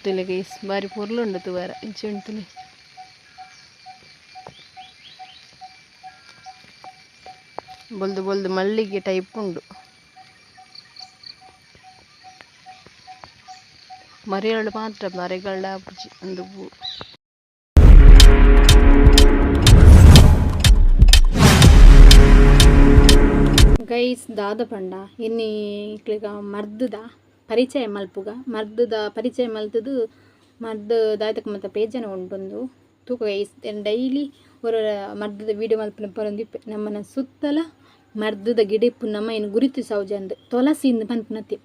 ತುಲೆ guys ಬಾರಿ ಪೊರ್ಲುಂಡು ತೂವರ ಇಂಚುಂಡು ತುಲೆ ಬೊಲ್ದು ಬೊಲ್ದು ಮಲ್ಲಿಗೆ ಟೈಪ್ ಉಂಡು ಮರಿಗಳು ಮಾತ್ರ ಮರೆಗಳ ಒಂದು ಗೈಸ್ ದಾದ ಪಂಡ ಇನ್ನಿ ಇಕ್ಲಿಗ ಮರ್ದದ ಪರಿಚಯ ಮಲ್ಪುಗ ಮರ್ದದ ಪರಿಚಯ ಮಲ್ತದು ಮರ್ದು ದಾಯ್ತಕ್ಕೆ ಮತ್ತು ಪೇಜನ ಉಂಟೊಂದು ತೂಕ ಗೈಸ್ ಡೈಲಿ ஒரு ಮರ್ದದ ವೀಡಿಯೋ ಮಲ್ಪನ ಪರೊಂದಿಪ್ಪೆ ನಮ್ಮನ ಸುತ್ತಲ ಮರ್ದದ ಗಿಡ ಇಪ್ಪು ನಮ್ಮ ಏನು ಗುರುತು ಸೌಜಂದು ತುಳಸಿಯಿಂದ ಪನ್ಪನತ್ತೆ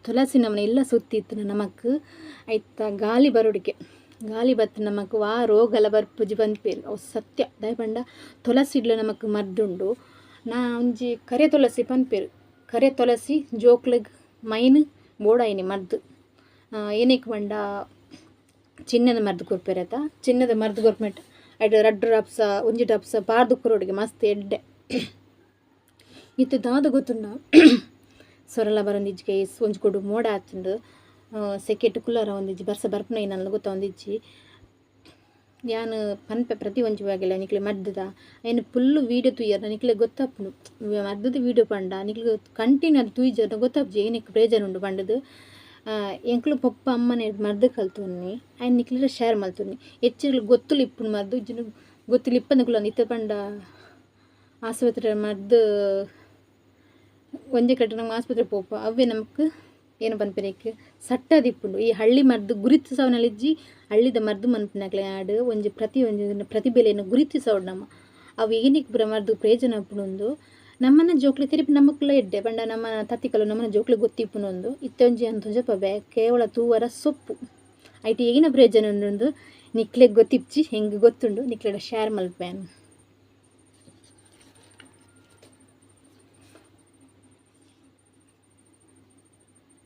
ತುಳಸಿ ನಮ್ಮನ ಎಲ್ಲ ಸುತ್ತಿತ್ತು ನಮಕ್ ಆಯ್ತ ಗಾಳಿ ಬರೋಡಿಕೆ ಗಾಳಿ ಬತ್ತು ನಮಕ್ ವಾ ರೋಗಲ ಬರ್ಪುಜಿ ಬಂದ್ಪೇರು ಅವು ಸತ್ಯ ದಯಪಂಡ ತುಳಸಿ ಇಡ್ಲ ನಮಕ್ ಮರ್ದುಂಡು ನಾ ಒಂಜಿ ಕರೆ ತುಳಸಿ ಪನ್ಪೇರು ಕರೆ ತುಳಸಿ ಜೋಕ್ಲಗ್ ಮೈನ್ ಬೋಡಾಯಿನಿ ಮರ್ದು ಏನಕ್ಕೆ ಬಂಡ ಚಿನ್ನದ ಮರ್ದು ಕೊರ್ಪೇರತ ಚಿನ್ನದ ಮರ್ದು ಕೊರ್ಪೆಟ್ ಅಡ್ ರಡ್ಡು ರಪ್ಸ ಒಂಜಿ ಟಪ್ಸ ಪಾರ್ದು ಕುರೋಡಿಗೆ ಮಸ್ತ್ ಎಡ್ಡೆ ಇತ್ತು ದಾದ ಗೊತ್ತುಂಡ ಸೊರಲ ಬರೊಂದಿಜ್ಜಿಗೆ ಒಂಜಿ ಕೊಡು ಮೋಡ ಆತುಂಡು ಸೆಕೆಟ್ ಕುಲ್ಲರ ಒಂದಿಜ್ಜಿ ಬರ್ಸ ಬರ್ಪನ ಏನಲ್ಲ ಗೊತ್ತ ಒಂದಿಜ್ಜಿ ಯಾನು ಪನ್ಪೆ ಪ್ರತಿ ಒಂಜಿ ಬಾಗಿಲ್ಲ ನಿಕ್ಲೆ ಮರ್ದದ ಏನು ಫುಲ್ಲು ವೀಡಿಯೋ ತುಯ್ಯರ ನಿಕ್ಲೆ ಗೊತ್ತಾಪುಂಡು ಮರ್ದದ ವೀಡಿಯೋ ಪಂಡ ನಿಕ್ಲೆ ಕಂಟಿನ್ಯೂ ಅದು ತುಯ್ಜರ ಗೊತ್ತಾಪ್ಜಿ ಏನಕ್ಕೆ ಪ್ರೇಜರ್ ಉಂಡು ಪಂಡದು ಎಂಕ್ಲು ಪಪ್ಪ ಅಮ್ಮನೇ ಮರ್ದು ಕಲ್ತುನ್ನಿ ಆಯ್ನ ನಿಕ್ಲಿರ ಶೇರ್ ಮಲ್ತುನ್ನಿ ಹೆಚ್ಚಿರ್ಲು ಗೊತ್ತುಲು ಇಪ್ಪುನು ಮರ್ದು ಇಜ್ಜಿನ ಗೊತ್ತುಲು ಇಪ್ಪಂದು ಇತ್ತ ಪಂಡ ಆಸ್ಪತ್ರೆ ಮರ್ದು ಒಂಜೆ ಕಟ್ಟ ನಮ್ಗೆ ಆಸ್ಪತ್ರೆ ಪೋಪ ಅವೇ ನಮಕ್ ಏನು ಪನ್ಪೆರಕ್ಕೆ ಸಟ್ಟದಿಪ್ಪುಂಡು ಈ ಹಳ್ಳಿ ಮರ್ದು ಗುರುತಿಸವನಲ್ಲಿಜ್ಜಿ ಹಳ್ಳಿದ ಮರ್ದು ಮನ್ಪನಾಗ್ಲೆ ಆಡು ಒಂಜಿ ಪ್ರತಿಭೆಲೆಯನ್ನು ಗುರುತಿಸೋಡು ನಮ್ಮ ಅವು ಏನಕ್ಕೆ ಬರ ಮರ್ದು ಪ್ರಯೋಜನ ಅಪ್ಪುನೊಂದು ನಮ್ಮನ್ನ ಜೋಕ್ಲಿ ತಿರುಪಿ ನಮಕ್ಲ ಎಡ್ಡೆ ಬಂಡ ನಮ್ಮ ತತ್ತಿಕಲು ನಮ್ಮನ್ನ ಜೋಕ್ಲಿ ಗೊತ್ತಿಪ್ಪುನೊಂದು ಇತ್ತೊಂಜಿ ಅಂತ ಜಪಬೆ ಕೇವಲ ತೂವರ ಸೊಪ್ಪು ಐಟಿ ಏನ ಪ್ರಯೋಜನ ಉಂಡು ನಿಕ್ಲೆ ಗೊತ್ತಿಪ್ಚಿ ಹೆಂಗೆ ಗೊತ್ತುಂಡು ನಿಕ್ಲೆಡ ಶೇರ್ ಮಲ್ಪೇನು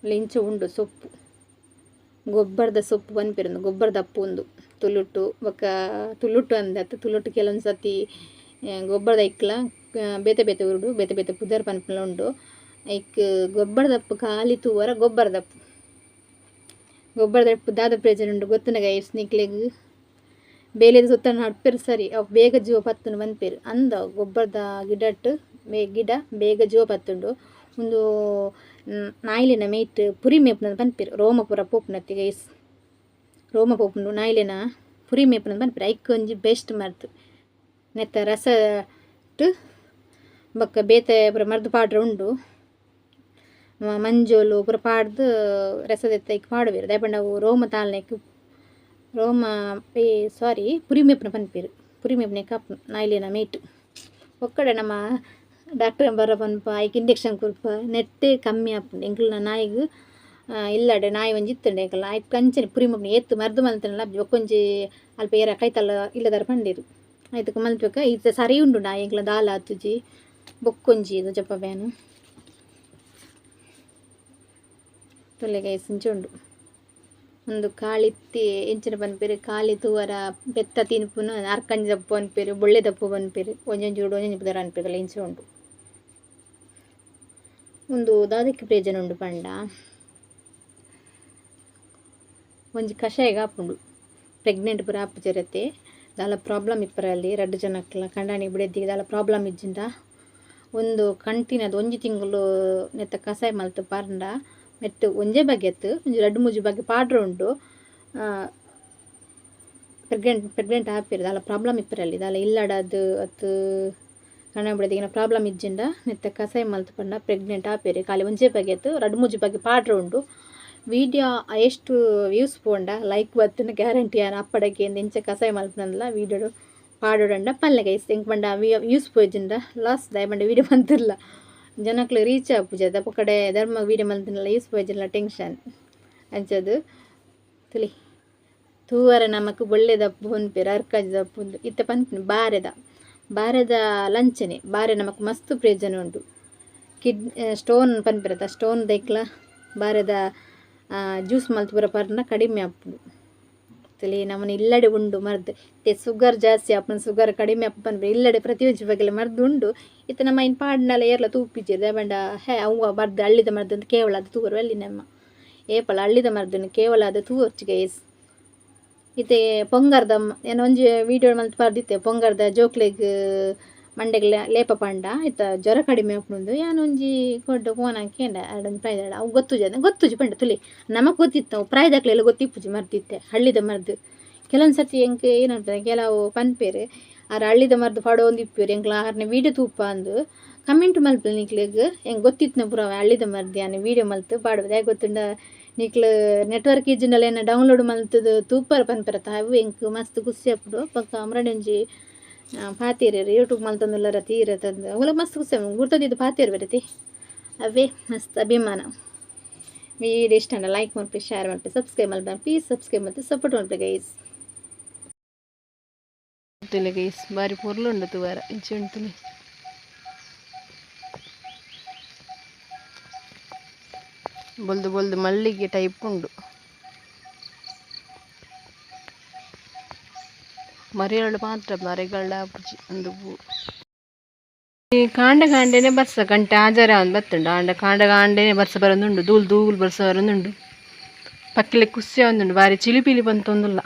ಲೆಂಚ ಉಂಡು ಸೊಪ್ಪು ಗೊಬ್ಬರದ ಸೊಪ್ಪು ಪನ್ಪೆರೊಂದು ಗೊಬ್ಬರದ ಅಪ್ಪು ಒಂದು ತುಳುಟು ಬೊಕ್ಕ ತುಳುಟು ಅಂದತ್ತ ತುಳುಟು ಕೆಲವೊಂದು ಸತಿ ಗೊಬ್ಬರದ ಇಕ್ಕಲ ಬೇತೆ ಬೇತೆ ಉರುಡು ಬೇತೆ ಬೇತೆ ಪುದರ್ ಪನ್ಪಲ ಉಂಡು ಐಕ್ ಗೊಬ್ಬರದ ಅಪ್ಪು ಖಾಲಿ ತೂವರ ಗೊಬ್ಬರದ ಅಪ್ಪು ದಾದ ಪ್ರಯೋಜನ ಉಂಡು ಗೊತ್ತುನ ಗೈಸ್ ನಿಕ್ಲೆಗ್ ಬೇಲೆದ ಸುತ್ತ ನಡ್ಪೇರು ಸರಿ ಅವು ಬೇಗ ಜೀವ ಪತ್ತುನು ಬಂದ್ಪೇರು ಅಂದ ಗೊಬ್ಬರದ ಗಿಡಟ್ಟು ಗಿಡ ಬೇಗ ಜೀವ ಪತ್ತುಂಡು ಒಂದು ನಾಯಿಲೆನ ಮೇಯ್ಟ್ ಪುರಿ ಮೇಪುನ ಪನ್ಪೇರು ರೋಮಪುರ ಪೋಪುನತ್ತಿ ಗೈಸ್ ರೋಮ ಪೋಪುಂಡು ನಾಯಿಲೆನ ಪುರಿ ಮೇಪುನ ಪನ್ಪೇರು ಐಕ್ ಒಂಜಿ ಬೆಸ್ಟ್ ಮರ್ದು ನೆತ್ತ ರಸ ಬೊಕ್ಕ ಬೇತೆ ಪುರ ಮರ್ದು ಪಾಡ್ರೆ ಉಂಡು ಮಂಜೋಲು ಪುರ ಪಾಡ್ದು ರಸದೆತ್ತ ಐಕ್ ಪಾಡುವೆರು ದಯಪಂಡ ಅವು ರೋಮ ತಾಳ್ನೆಕ್ ರೋಮ ಪುರಿ ಮೇಪುನ ಪನ್ಪೇರು ಪುರಿ ಮೇಪುನ ಕಾಪುನು ನಾಯಿಲೆನ ಮೇಯ್ಟ್ ಒಕ್ಕಡೆ ನಮ್ಮ ಡಾಕ್ಟರ್ ಬರ ಪನ್ಪ ಐಕ್ ಇಂಜೆಕ್ಷನ್ ಕೊರ್ಪ ನೆಟ್ಟೆ ಕಮ್ಮಿ ಆಪುಂಡು ಎಂಕ್ಲ ನಾಯಿಗ್ ಇಲ್ಲಡೆ ನಾಯಿ ಒಂಜಿ ಇತ್ತುಂಡು ಎಂಕಲ್ಲ ಆಯ್ತು ಕಂಚನೆ ಪುರಿ ಮೇಪುನ ಎತ್ತು ಮರ್ದು ಮಲ್ತನಲ್ಲ ಒಕ್ಕೊಂಜಿ ಅಲ್ಪ ಏರ ಕೈತಲ್ಲ ಇಲ್ಲದಾರ ಪಂಡೇರು ಆಯ್ತಕ್ಕೆ ಮಲ್ಪಕ ಇದು ಸರಿ ಉಂಡು ನಾಯಿ ಎಂಕ್ಲ ದಾಲ ಆತುಜಿ ಬೊಕ್ಕೊಂಜಿ ಇದು ಜಪ್ಪ ಬ್ಯಾನು ತೊಲೆಗೆ ಸಿಂಚುಂಡು ಒಂದು ಕಾಳಿತ್ತಿ ಎಂಚಿನ ಪನ್ಪೇರು ಕಾಳಿ ತೂವರ ಬೆತ್ತ ತಿನ್ಪುನ ಅರ್ಕಂಜಿ ದಪ್ಪು ಅನ್ಪೇರು ಬೊಳ್ಳೆ ದಪ್ಪು ಪನ್ಪೇರು ಒಂಜೊಂಜಿ ಉಡು ಒಂಜೊಂಜಿ ಪುದರ ಅನ್ಪೇರಲ್ಲ ಇಂಚ ಉಂಡು ಒಂದು ದಾದಕ್ಕೆ ಪ್ರಯೋಜನ ಉಂಡು ಪಂಡ ಒಂಜಿ ಕಷಾಯ ಆಪುಂಡು ಪ್ರೆಗ್ನೆಂಟ್ ಪುರ ಆಪುಜರತೆ ದಾಲ ಪ್ರಾಬ್ಲಮ್ ಇಪ್ಪರಲ್ಲಿ 2 ಜನಕ್ಲ ಕಂಡಾಣಿ ಬಿಡೆದ್ದಿಗೆ ದಾಲ ಪ್ರಾಬ್ಲಮ್ ಇಜ್ಜಿಂದ ಒಂದು ಕಂಟಿನದು ಒಂಜಿ ತಿಂಗಳು ನೆತ್ತ ಕಷಾಯ ಮಲ್ತು ಪಾರ್ಂಡ ಮೆಟ್ಟು ಒಂಜೇ ಬಗೆತ್ತು ಒಂಜಿ 2-3 ಬಗೆ ಪಾಡ್ರೆ ಉಂಡು ಪ್ರೆಗ್ನೆಂಟ್ ಆಪೇರು ದಾಲ ಪ್ರಾಬ್ಲಮ್ ಇಪ್ಪರಲ್ಲಿ ದಾಲ ಇಲ್ಲಡದು ಅತ್ತು ಕಣ್ಣ ಬಿಡದಿಗಿನ ಪ್ರಾಬ್ಲಮ್ ಇಜ್ಜಿಂದ ನೆತ್ತ ಕಷಾಯ ಮಲ್ತು ಪಂಡ ಪ್ರೆಗ್ನೆಂಟ್ ಆಪೇರು ಖಾಲಿ ಒಂಜೇ ಬಗೆತ್ತು 2-3 ಬಗೆ ಪಾಡ್ರೆ ಉಂಡು ವೀಡಿಯೋ ಎಷ್ಟು ವ್ಯೂಸ್ ಪೋಂಡ ಲೈಕ್ ಬತ್ತನ ಗ್ಯಾರಂಟಿ ಯಾನು ಅಪ್ಪಡಕ್ಕೆ ಎಂಚ ಕಷಾಯ ಮಲ್ಪನಲ್ಲ ವೀಡಿಯೋ ಪಾಡೋಡಂಡ ಪಲ್ಲೆ ಗೈಸ್ ಎಂಕ್ ಬಂಡ ವ್ಯೂಸ್ ಪೋಯ್ಜಿಂದ ಲಾಸ್ ದಯಪಂಡ ವೀಡಿಯೋ ಬಂತಿಲ್ಲ ಜನಕ್ಲು ರೀಚ್ ಆಪುಜದ ಕಡೆ ಧರ್ಮ ವೀಡಿಯೋ ಮಲ್ತಿನಲ್ಲ ಯೂಸ್ ಪೋಯ್ಜಿಲ್ಲ ಟೆನ್ಷನ್ ಅಂಚದು ತುಲಿ ತೂವರ ನಮಕ್ ಬೊಳ್ಳೆದಪ್ಪು ಹೊನ್ಪೇರು ಅರ್ಕಜ್ ದಪ್ಪುಂದು ಇತ್ತ ಪನ್ಪಿನ ಬಾರೆದ ಲಂಚನೆ ಬಾರೆ ನಮಕ್ ಮಸ್ತ್ ಪ್ರಯೋಜನ ಉಂಡು ಸ್ಟೋನ್ ಪನ್ಪಿರತ್ತ ಸ್ಟೋನ್ ದೈಕ್ಲ ಬಾರೆದ ಜ್ಯೂಸ್ ಮಲ್ತು ಪೂರ ಪರ್ನ ಕಡಿಮೆ ಆಪುಂಡು ತಲೆ ನಮ್ಮನ ಇಲ್ಲಡೆ ಉಂಡು ಮರ್ದು ಶುಗರ್ ಜಾಸ್ತಿ ಆಪುಂಡು ಶುಗರ್ ಕಡಿಮೆ ಆಪು ಪನ್ಪೆ ಇಲ್ಲಡೆ ಪ್ರತಿಯೊಂದು ಬಗೆಲ್ಲ ಮರ್ದು ಉಂಡು ಇತ್ತ ನಮ್ಮ ಇನ್ನು ಪಾಡ್ನೆಲ್ಲ ಏರ್ಲ ತೂಪಿಜೆ ದಯಬಂಡ ಅವು ಮರ್ದು ಹಳ್ಳಿದ ಮರ್ದು ಅಂತ ಕೇವಲ ಅದು ತೂರು ಅಲ್ಲಿ ನಮ್ಮ ಏಪಲ ಹಳ್ಳಿದ ಮರದನ್ನು ಕೇವಲ ಅದು ತೂವರ್ಚು ಗೈಸ್. ಇತ್ತೆ ಪೊಂಗರ್ದ ಏನು ಒಂಜಿ ವೀಡಿಯೋ ಮಲ್ತು ಬರ್ದಿತ್ತೆ ಪೊಂಗರ್ದ ಜೋಕ್ಲೆಗ್ ಮಂಡೆಗ್ ಲೇಪ ಪಂಡ ಇತ್ತ ಜ್ವರ ಕಡಿಮೆ ಆಪುಂಡು ಯಾನೊಂಜಿ ಕೊಡ್ಡು ಫೋನ್ ಹಾಕ್ಯಂಡ ಅಡೊಂದು ಪ್ರಾಯದಾಡ ಅವು ಗೊತ್ತುಜಿ ಪಂಡ ತುಲಿ ನಮಗೆ ಗೊತ್ತಿತ್ತು ಅವು ಪ್ರಾಯದಾಕ್ಲೆಲ್ಲ ಗೊತ್ತಿಪ್ಪುಜಿ ಮರ್ದಿತ್ತೆ ಹಳ್ಳಿದ ಮರ್ದು. ಕೆಲವೊಂದು ಸರ್ತಿ ಎಂಕ್ ಏನಂತಾರೆ ಕೆಲವು ಪನ್ಪೇರು ಆರು ಹಳ್ಳಿದ ಮರ್ದು ಪಡೋ ಒಂದು ಇಪ್ಪೇರು ಎಂಕ್ಲ ಆರ್ನ ವೀಡಿಯೋ ತೂಪ ಅಂದು ಕಮೆಂಟ್ ಮಲ್ಪು ನಿಕ್ಲೆಗ್ ಹೆಂಗೆ ಗೊತ್ತಿತ್ತು ಪುರ ಹಳ್ಳಿದ ಮರ್ದು ಯಾನು ವೀಡಿಯೋ ಮಲ್ತು ಪಾಡುವುದು ಹೇಗೆ ಗೊತ್ತುಂಡ ನಿಕ್ಲು ನೆಟ್ವರ್ಕ್ ಇಜ್ಜಿಂಡಲ್ಲ ಏನು ಡೌನ್ಲೋಡ್ ಮಲ್ತದು ತೂಪರ್ ಪನ್ಪರತ್ತ ಅವು ಎಂಕ್ ಮಸ್ತ್ ಖುಷಿ ಆಪುಡು ಪಕ್ಕ ಅಮ್ರಡೊಂಜಿ ಪಾತೀರೇರು ಯೂಟ್ಯೂಬ್ ಮಲ್ತಂದುಲ್ಲರ ತೀರ ತಂದು ಅವಲ ಮಸ್ತ್ ಖುಷಿ ಗುರ್ತದಿದ್ದು ಪಾತೀರು ಬರತಿ ಅವೇ ಮಸ್ತ್ ಅಭಿಮಾನ. ವಿಡಿಯೋ ಇಷ್ಟ ಲೈಕ್ ಮಾಡ್ರಿ ಶೇರ್ ಮಾಡ್ರಿ ಸಬ್ಸ್ಕ್ರೈಬ್ ಮಾಡ್ರಿ ಪ್ಲೀಸ್ ಸಬ್ಸ್ಕ್ರೈಬ್ ಮತ್ತು ಸಪೋರ್ಟ್ ಮಾಡ್ರಿ ಗೈಸ್. ಗೈಸ್ ಬಾರಿ ಪೊರ್ಲು ಉಂಡು ತುವಾರ ಇಂಚೆ ಉಂಟು ಬೊಲ್ದು ಬೊಲ್ದು ಮಲ್ಲಿಗೆ ಟೈಪ್ ಉಂಡು ಮರಿಗಳು ಮಾತ್ರ ಮರಿಗಳ ಒಂದು ಕಾಂಡ ಕಾಂಡೆನೆ ಬರ್ಸ ಗಂಟೆ ಆಜಾರ ಒಂದು ಬತ್ತುಂಡು ಆಂಡ ಕಾಂಡ ಕಾಂಡೆನೆ ಬರ್ಸ ಬರೋದುಂಡು ಧೂಲ್ ಧೂಲ್ ಬರ್ಸ ಬರೋದುಂಡು ಪಕ್ಕಿಲೆ ಖುಷಿ ಒಂದುಂಡು ಬಾರಿ ಚಿಲಿಪಿಲಿ ಬಂತೊಂದುಲ್ಲ.